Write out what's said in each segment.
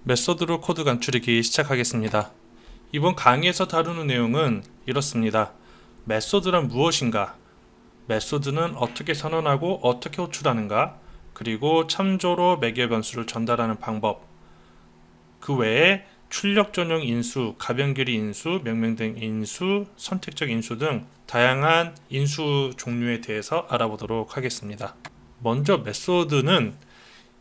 메소드로 코드 간추리기 시작하겠습니다. 이번 강의에서 다루는 내용은 이렇습니다. 메소드란 무엇인가? 메소드는 어떻게 선언하고 어떻게 호출하는가? 그리고 참조로 매개 변수를 전달하는 방법. 그 외에 출력 전용 인수, 가변 길이 인수, 명명된 인수, 선택적 인수 등 다양한 인수 종류에 대해서 알아보도록 하겠습니다. 먼저 메소드는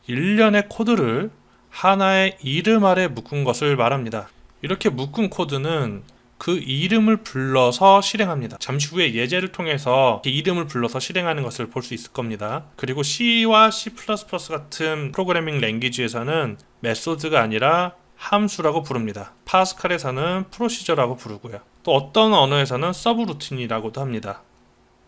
일련의 코드를 하나의 이름 아래 묶은 것을 말합니다. 이렇게 묶은 코드는 그 이름을 불러서 실행합니다. 잠시 후에 예제를 통해서 이름을 불러서 실행하는 것을 볼 수 있을 겁니다. 그리고 C와 C++ 같은 프로그래밍 랭귀지에서는 메소드가 아니라 함수라고 부릅니다. 파스칼에서는 프로시저라고 부르고요. 또 어떤 언어에서는 서브루틴이라고도 합니다.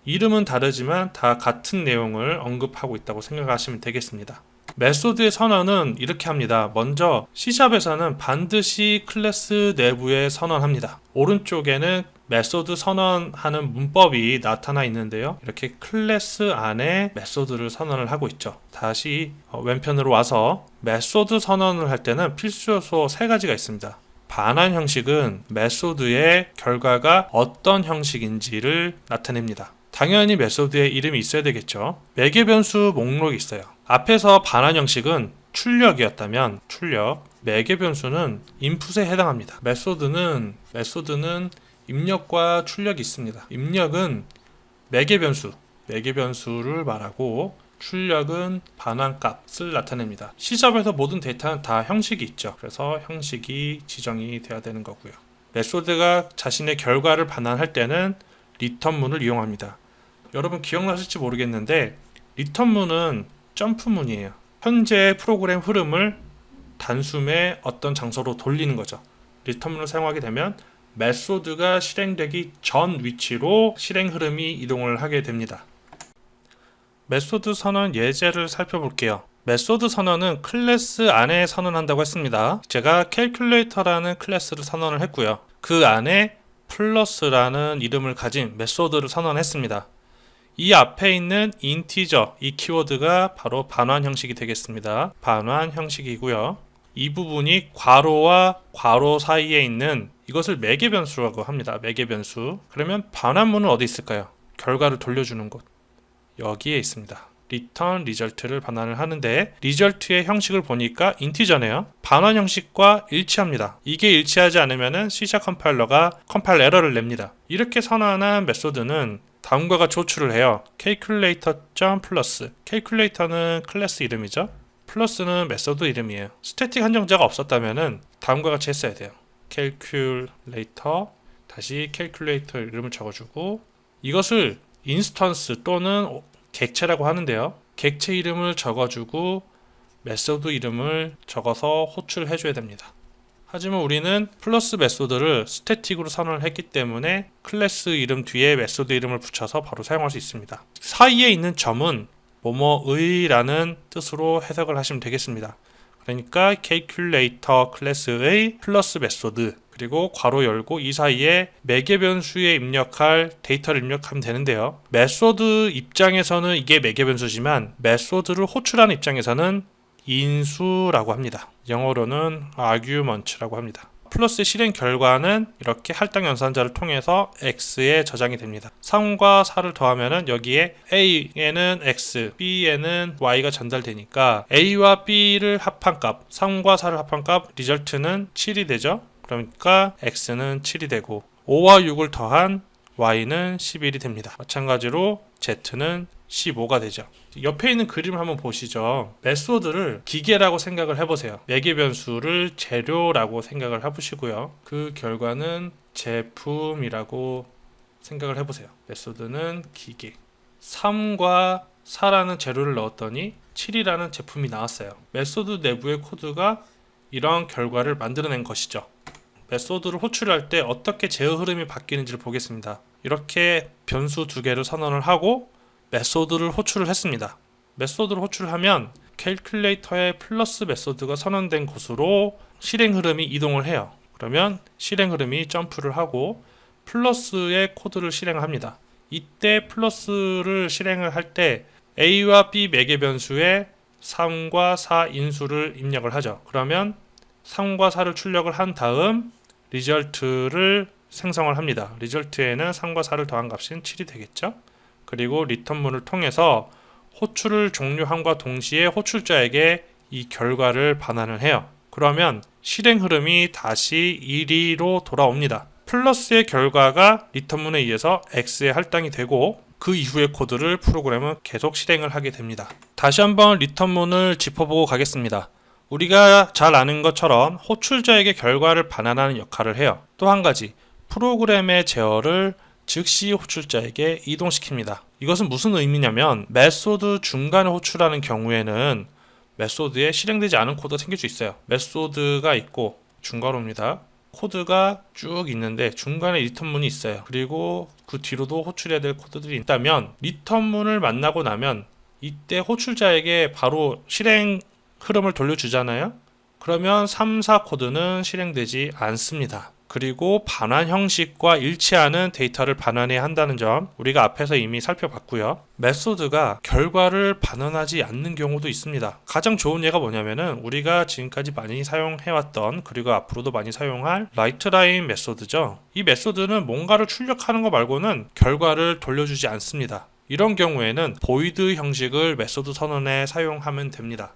이름은 다르지만 다 같은 내용을 언급하고 있다고 생각하시면 되겠습니다. 메소드의 선언은 이렇게 합니다. 먼저 C샵에서는 반드시 클래스 내부에 선언합니다. 오른쪽에는 메소드 선언하는 문법이 나타나 있는데요. 이렇게 클래스 안에 메소드를 선언을 하고 있죠. 다시 왼편으로 와서 메소드 선언을 할 때는 필수 요소 3가지가 있습니다. 반환 형식은 메소드의 결과가 어떤 형식인지를 나타냅니다. 당연히 메소드에 이름이 있어야 되겠죠. 매개 변수 목록이 있어요. 앞에서 반환 형식은 출력이었다면 출력, 매개 변수는 인풋에 해당합니다. 메소드는 입력과 출력이 있습니다. 입력은 매개 변수를 말하고 출력은 반환 값을 나타냅니다. C샵에서 모든 데이터는 다 형식이 있죠. 그래서 형식이 지정이 돼야 되는 거고요. 메소드가 자신의 결과를 반환할 때는 리턴문을 이용합니다. 여러분 기억나실지 모르겠는데 리턴문은 점프문이에요. 현재 프로그램 흐름을 단숨에 어떤 장소로 돌리는 거죠. 리턴문을 사용하게 되면 메소드가 실행되기 전 위치로 실행 흐름이 이동을 하게 됩니다. 메소드 선언 예제를 살펴볼게요. 메소드 선언은 클래스 안에 선언한다고 했습니다. 제가 calculator라는 클래스를 선언을 했고요. 그 안에 플러스라는 이름을 가진 메소드를 선언했습니다. 이 앞에 있는 인티저, 이 키워드가 바로 반환 형식이 되겠습니다. 반환 형식이고요. 이 부분이 괄호와 괄호 사이에 있는 이것을 매개 변수라고 합니다. 매개 변수. 그러면 반환문은 어디 있을까요? 결과를 돌려주는 곳. 여기에 있습니다. return result를 반환을 하는데 result의 형식을 보니까 인티저네요. 반환 형식과 일치합니다. 이게 일치하지 않으면 C# 컴파일러가 컴파일 에러를 냅니다. 이렇게 선언한 메소드는 다음과 같이 호출을 해요. calculator.plus. calculator는 클래스 이름이죠. 플러스는 메소드 이름이에요. 스태틱 한정자가 없었다면 다음과 같이 했어야 돼요. calculator 다시 calculator 이름을 적어주고 이것을 인스턴스 또는 객체라고 하는데요. 객체 이름을 적어주고 메소드 이름을 적어서 호출해 줘야 됩니다. 하지만 우리는 플러스 메소드를 스태틱으로 선언을 했기 때문에 클래스 이름 뒤에 메소드 이름을 붙여서 바로 사용할 수 있습니다. 사이에 있는 점은 뭐뭐의 라는 뜻으로 해석을 하시면 되겠습니다. 그러니까 calculator 클래스의 플러스 메소드 그리고 괄호 열고 이 사이에 매개 변수에 입력할 데이터를 입력하면 되는데요. 메소드 입장에서는 이게 매개 변수지만 메소드를 호출하는 입장에서는 인수라고 합니다. 영어로는 argument라고 합니다. 플러스의 실행 결과는 이렇게 할당 연산자를 통해서 x에 저장이 됩니다. 3과 4를 더하면 여기에 a에는 x, b에는 y가 전달되니까 a와 b를 합한 값, 3과 4를 합한 값, 리절트는 7이 되죠. 그러니까 x는 7이 되고 5와 6을 더한 y는 11이 됩니다. 마찬가지로 z는 15가 되죠. 옆에 있는 그림을 한번 보시죠. 메소드를 기계라고 생각을 해보세요. 매개 변수를 재료라고 생각을 해보시고요. 그 결과는 제품이라고 생각을 해보세요. 메소드는 기계. 3과 4라는 재료를 넣었더니 7이라는 제품이 나왔어요. 메소드 내부의 코드가 이런 결과를 만들어낸 것이죠. 메소드를 호출할 때 어떻게 제어 흐름이 바뀌는지를 보겠습니다. 이렇게 변수 2개를 선언을 하고 메소드를 호출을 했습니다. 메소드를 호출하면 calculator의 플러스 메소드가 선언된 곳으로 실행 흐름이 이동을 해요. 그러면 실행 흐름이 점프를 하고 플러스의 코드를 실행합니다. 이때 플러스를 실행을 할 때 A와 B 매개 변수에 3과 4 인수를 입력을 하죠. 그러면 3과 4를 출력을 한 다음 리절트를 생성을 합니다. 리절트에는 3과 4를 더한 값인 7이 되겠죠. 그리고 리턴문을 통해서 호출을 종료함과 동시에 호출자에게 이 결과를 반환을 해요. 그러면 실행 흐름이 다시 1로 돌아옵니다. 플러스의 결과가 리턴문에 의해서 X에 할당이 되고 그 이후의 코드를 프로그램은 계속 실행을 하게 됩니다. 다시 한번 리턴문을 짚어보고 가겠습니다. 우리가 잘 아는 것처럼 호출자에게 결과를 반환하는 역할을 해요. 또 한 가지, 프로그램의 제어를 즉시 호출자에게 이동시킵니다. 이것은 무슨 의미냐면 메소드 중간에 호출하는 경우에는 메소드에 실행되지 않은 코드가 생길 수 있어요. 메소드가 있고 중괄호입니다. 코드가 쭉 있는데 중간에 리턴문이 있어요. 그리고 그 뒤로도 호출해야 될 코드들이 있다면 리턴문을 만나고 나면 이때 호출자에게 바로 실행 흐름을 돌려주잖아요. 그러면 3, 4 코드는 실행되지 않습니다. 그리고 반환 형식과 일치하는 데이터를 반환해야 한다는 점 우리가 앞에서 이미 살펴봤고요. 메소드가 결과를 반환하지 않는 경우도 있습니다. 가장 좋은 예가 뭐냐면은 우리가 지금까지 많이 사용해왔던 그리고 앞으로도 많이 사용할 라이트라인 메소드죠. 이 메소드는 뭔가를 출력하는 거 말고는 결과를 돌려주지 않습니다. 이런 경우에는 void 형식을 메소드 선언에 사용하면 됩니다.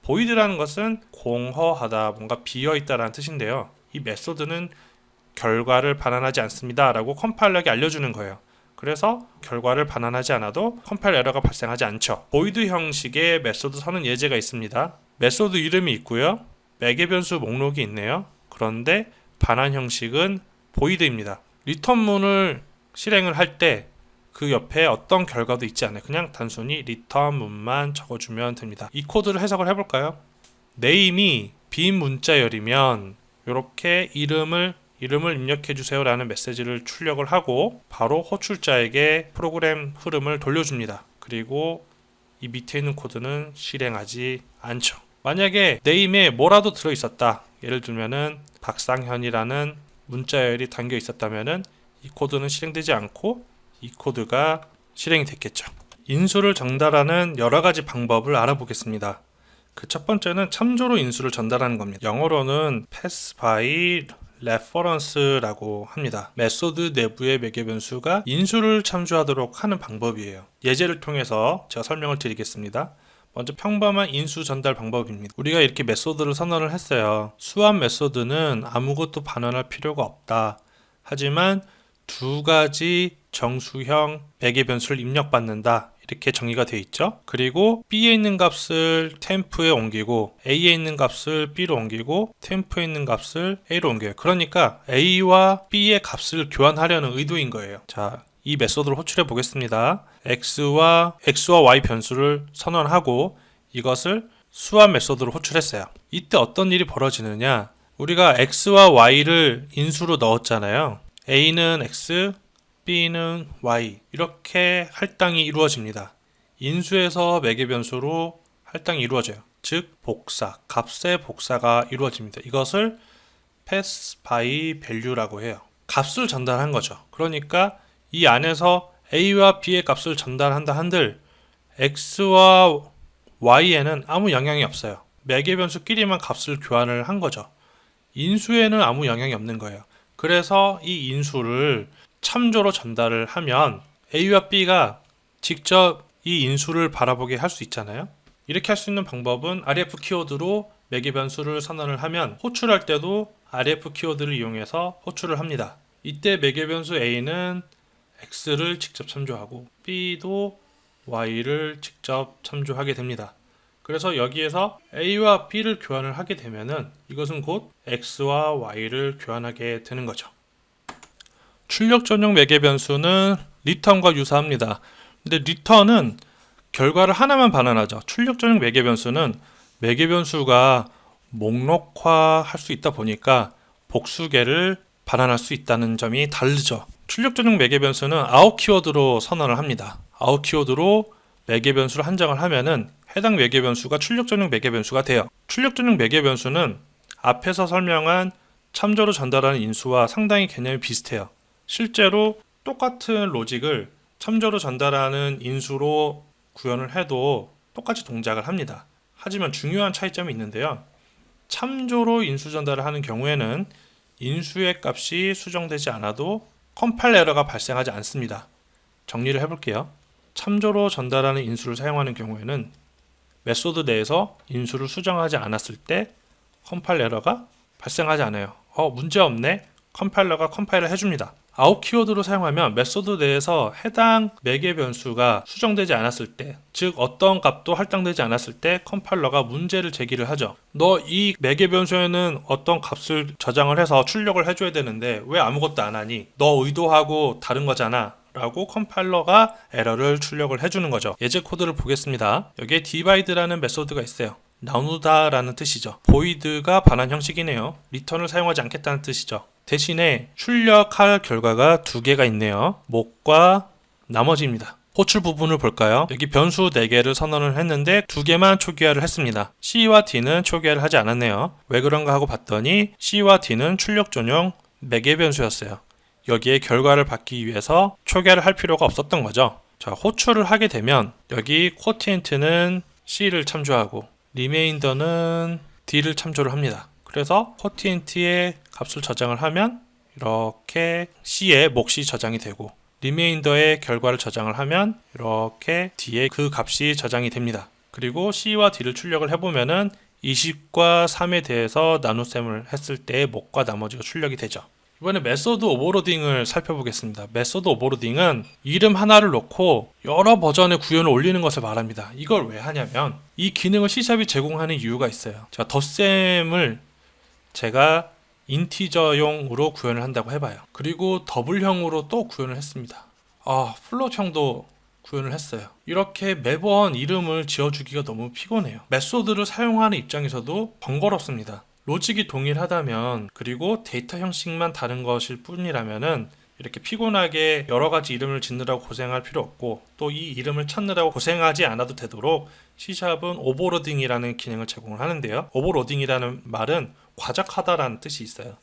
void라는 것은 공허하다, 뭔가 비어있다라는 뜻인데요. 이 메소드는 결과를 반환하지 않습니다 라고 컴파일러에게 알려주는 거예요. 그래서 결과를 반환하지 않아도 컴파일 에러가 발생하지 않죠. void 형식의 메소드 선언 예제가 있습니다. 메소드 이름이 있고요. 매개 변수 목록이 있네요. 그런데 반환 형식은 void입니다. 리턴문을 실행을 할 때 그 옆에 어떤 결과도 있지 않아요. 그냥 단순히 리턴문만 적어주면 됩니다. 이 코드를 해석을 해볼까요? name이 빈 문자열이면 이렇게 이름을 입력해주세요 라는 메시지를 출력을 하고 바로 호출자에게 프로그램 흐름을 돌려줍니다. 그리고 이 밑에 있는 코드는 실행하지 않죠. 만약에 name에 뭐라도 들어있었다, 예를 들면은 박상현이라는 문자열이 담겨 있었다면은 이 코드는 실행되지 않고 이 코드가 실행이 됐겠죠. 인수를 전달하는 여러가지 방법을 알아보겠습니다. 그 첫 번째는 참조로 인수를 전달하는 겁니다. 영어로는 pass by reference라고 합니다. 메소드 내부의 매개 변수가 인수를 참조하도록 하는 방법이에요. 예제를 통해서 제가 설명을 드리겠습니다. 먼저 평범한 인수 전달 방법입니다. 우리가 이렇게 메소드를 선언을 했어요. 수압 메소드는 아무것도 반환할 필요가 없다. 하지만 두 가지 정수형 매개 변수를 입력받는다. 이렇게 정의가 되어 있죠. 그리고 B에 있는 값을 템프에 옮기고 A에 있는 값을 B로 옮기고 템프에 있는 값을 A로 옮겨요. 그러니까 A와 B의 값을 교환하려는 의도인 거예요. 자, 이 메소드를 호출해 보겠습니다. X와 Y 변수를 선언하고 이것을 수압 메소드로 호출했어요. 이때 어떤 일이 벌어지느냐? 우리가 X와 Y를 인수로 넣었잖아요. A는 X, B는 Y, 이렇게 할당이 이루어집니다. 인수에서 매개 변수로 할당이 이루어져요. 즉 복사, 값의 복사가 이루어집니다. 이것을 pass by value라고 해요. 값을 전달한 거죠. 그러니까 이 안에서 A와 B의 값을 전달한다 한들 X와 Y에는 아무 영향이 없어요. 매개 변수끼리만 값을 교환을 한 거죠. 인수에는 아무 영향이 없는 거예요. 그래서 이 인수를 참조로 전달을 하면 A와 B가 직접 이 인수를 바라보게 할 수 있잖아요. 이렇게 할 수 있는 방법은 ref 키워드로 매개 변수를 선언을 하면 호출할 때도 ref 키워드를 이용해서 호출을 합니다. 이때 매개 변수 A는 X를 직접 참조하고 B도 Y를 직접 참조하게 됩니다. 그래서 여기에서 A와 B를 교환을 하게 되면은 이것은 곧 X와 Y를 교환하게 되는 거죠. 출력 전용 매개 변수는 return과 유사합니다. 근데 return은 결과를 하나만 반환하죠. 출력 전용 매개 변수는 매개 변수가 목록화할 수 있다 보니까 복수개를 반환할 수 있다는 점이 다르죠. 출력 전용 매개 변수는 out 키워드로 선언을 합니다. out 키워드로 매개 변수를 한정을 하면은 해당 매개 변수가 출력 전용 매개 변수가 돼요. 출력 전용 매개 변수는 앞에서 설명한 참조로 전달하는 인수와 상당히 개념이 비슷해요. 실제로 똑같은 로직을 참조로 전달하는 인수로 구현을 해도 똑같이 동작을 합니다. 하지만 중요한 차이점이 있는데요. 참조로 인수 전달을 하는 경우에는 인수의 값이 수정되지 않아도 컴파일 에러가 발생하지 않습니다. 정리를 해볼게요. 참조로 전달하는 인수를 사용하는 경우에는 메소드 내에서 인수를 수정하지 않았을 때 컴파일 에러가 발생하지 않아요. 문제없네. 컴파일러가 컴파일을 해줍니다. 아웃 키워드로 사용하면 메소드 내에서 해당 매개 변수가 수정되지 않았을 때, 즉 어떤 값도 할당되지 않았을 때 컴파일러가 문제를 제기를 하죠. 너 이 매개 변수에는 어떤 값을 저장을 해서 출력을 해줘야 되는데 왜 아무것도 안 하니? 너 의도하고 다른 거잖아 라고 컴파일러가 에러를 출력을 해주는 거죠. 예제 코드를 보겠습니다. 여기에 divide라는 메소드가 있어요. 나누다 라는 뜻이죠. void가 반환 형식이네요. return을 사용하지 않겠다는 뜻이죠. 대신에 출력할 결과가 두 개가 있네요. 목과 나머지입니다. 호출 부분을 볼까요? 여기 변수 4개를 선언을 했는데 2개만 초기화를 했습니다. C와 D는 초기화를 하지 않았네요. 왜 그런가 하고 봤더니 C와 D는 출력 전용 매개 변수였어요. 여기에 결과를 받기 위해서 초기화를 할 필요가 없었던 거죠. 자, 호출을 하게 되면 여기 quotient는 C를 참조하고 리메인더는 D를 참조를 합니다. 그래서 quotient의 값을 저장을 하면 이렇게 C의 몫이 저장이 되고 리메인더의 결과를 저장을 하면 이렇게 D의 그 값이 저장이 됩니다. 그리고 C와 D를 출력을 해보면은 20과 3에 대해서 나눗셈을 했을 때의 목과 나머지가 출력이 되죠. 이번에 메소드 오버로딩을 살펴보겠습니다. 메소드 오버로딩은 이름 하나를 놓고 여러 버전의 구현을 올리는 것을 말합니다. 이걸 왜 하냐면 이 기능을 C샵이 제공하는 이유가 있어요. 자, 덧셈을 제가 인티저용으로 구현을 한다고 해봐요. 그리고 더블형으로 또 구현을 했습니다. 플롯형도 구현을 했어요. 이렇게 매번 이름을 지어주기가 너무 피곤해요. 메소드를 사용하는 입장에서도 번거롭습니다. 로직이 동일하다면 그리고 데이터 형식만 다른 것일 뿐이라면은 이렇게 피곤하게 여러 가지 이름을 짓느라고 고생할 필요 없고 또 이 이름을 찾느라고 고생하지 않아도 되도록 C샵은 오버로딩이라는 기능을 제공을 하는데요. 오버로딩이라는 말은 과작하다라는 뜻이 있어요.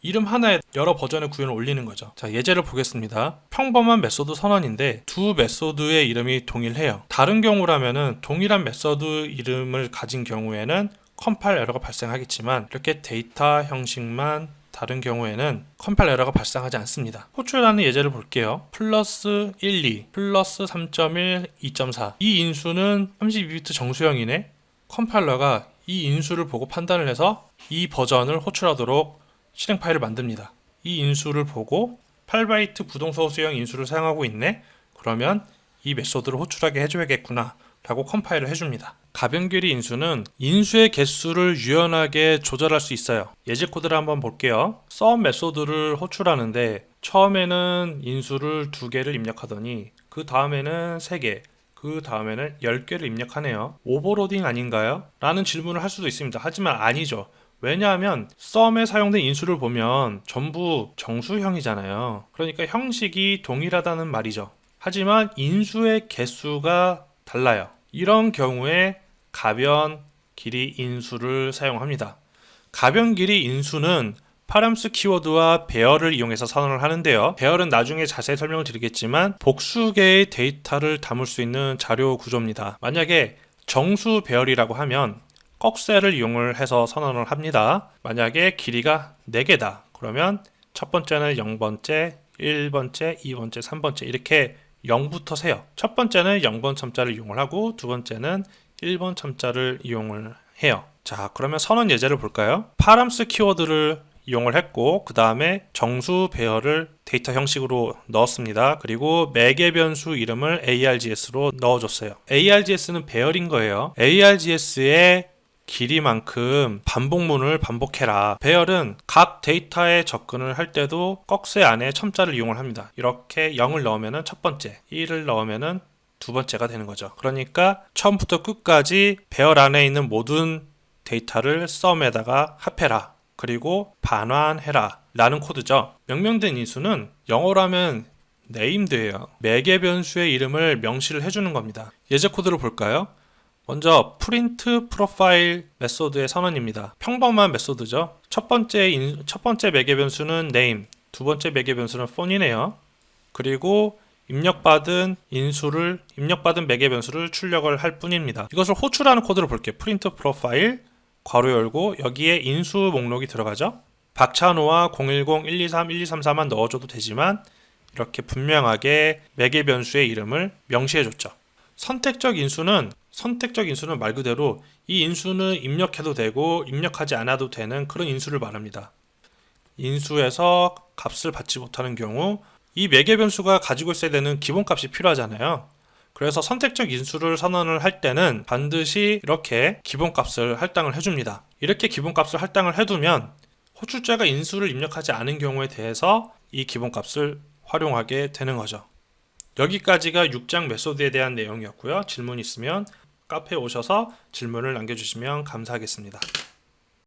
이름 하나에 여러 버전의 구현을 올리는 거죠. 자, 예제를 보겠습니다. 평범한 메소드 선언인데 두 메소드의 이름이 동일해요. 다른 경우라면은 동일한 메소드 이름을 가진 경우에는 컴파일 에러가 발생하겠지만 이렇게 데이터 형식만 다른 경우에는 컴파일 에러가 발생하지 않습니다. 호출하는 예제를 볼게요. 플러스 1, 2, 플러스 3.1, 2.4. 이 인수는 32비트 정수형이네. 컴파일러가 이 인수를 보고 판단을 해서 이 버전을 호출하도록 실행 파일을 만듭니다. 이 인수를 보고 8바이트 부동소수형 인수를 사용하고 있네. 그러면 이 메소드를 호출하게 해줘야겠구나 라고 컴파일을 해줍니다. 가변길이 인수는 인수의 개수를 유연하게 조절할 수 있어요. 예제 코드를 한번 볼게요. sum 메소드를 호출하는데 처음에는 인수를 2개를 입력하더니 그 다음에는 3개, 그 다음에는 10개를 입력하네요. 오버로딩 아닌가요? 라는 질문을 할 수도 있습니다. 하지만 아니죠. 왜냐하면 sum에 사용된 인수를 보면 전부 정수형이잖아요. 그러니까 형식이 동일하다는 말이죠. 하지만 인수의 개수가 달라요. 이런 경우에 가변 길이 인수를 사용합니다. 가변 길이 인수는 파람스 키워드와 배열을 이용해서 선언을 하는데요. 배열은 나중에 자세히 설명을 드리겠지만 복수 개의 데이터를 담을 수 있는 자료 구조입니다. 만약에 정수 배열이라고 하면 꺽쇠를 이용을 해서 선언을 합니다. 만약에 길이가 4개다. 그러면 첫 번째는 0번째, 1번째, 2번째, 3번째 이렇게 0부터 세요. 첫 번째는 0번 첨자를 이용을 하고 두 번째는 1번 첨자를 이용을 해요. 자, 그러면 선언 예제를 볼까요? 파람스 키워드를 이용을 했고 그 다음에 정수 배열을 데이터 형식으로 넣었습니다. 그리고 매개 변수 이름을 args로 넣어줬어요. args는 배열인 거예요. args의 길이만큼 반복문을 반복해라. 배열은 각 데이터에 접근을 할 때도 꺽쇠 안에 첨자를 이용을 합니다. 이렇게 0을 넣으면 첫 번째, 1을 넣으면 두 번째가 되는 거죠. 그러니까 처음부터 끝까지 배열 안에 있는 모든 데이터를 sum에다가 합해라. 그리고 반환해라 라는 코드죠. 명명된 인수는 영어로 하면 named예요. 매개 변수의 이름을 명시를 해주는 겁니다. 예제 코드를 볼까요? 먼저 print profile 메소드의 선언입니다. 평범한 메소드죠. 첫 번째 매개 변수는 name, 두 번째 매개 변수는 phone이네요. 그리고 입력받은 매개 변수를 출력을 할 뿐입니다. 이것을 호출하는 코드를 볼게요. print profile 괄호 열고 여기에 인수 목록이 들어가죠. 박찬호와 010-123-1234만 넣어줘도 되지만 이렇게 분명하게 매개 변수의 이름을 명시해줬죠. 선택적 인수는 말 그대로 이 인수는 입력해도 되고 입력하지 않아도 되는 그런 인수를 말합니다. 인수에서 값을 받지 못하는 경우 이 매개 변수가 가지고 있어야 되는 기본값이 필요하잖아요. 그래서 선택적 인수를 선언을 할 때는 반드시 이렇게 기본값을 할당을 해줍니다. 이렇게 기본값을 할당을 해두면 호출자가 인수를 입력하지 않은 경우에 대해서 이 기본값을 활용하게 되는 거죠. 여기까지가 6장 메소드에 대한 내용이었고요. 질문 있으면 카페에 오셔서 질문을 남겨주시면 감사하겠습니다.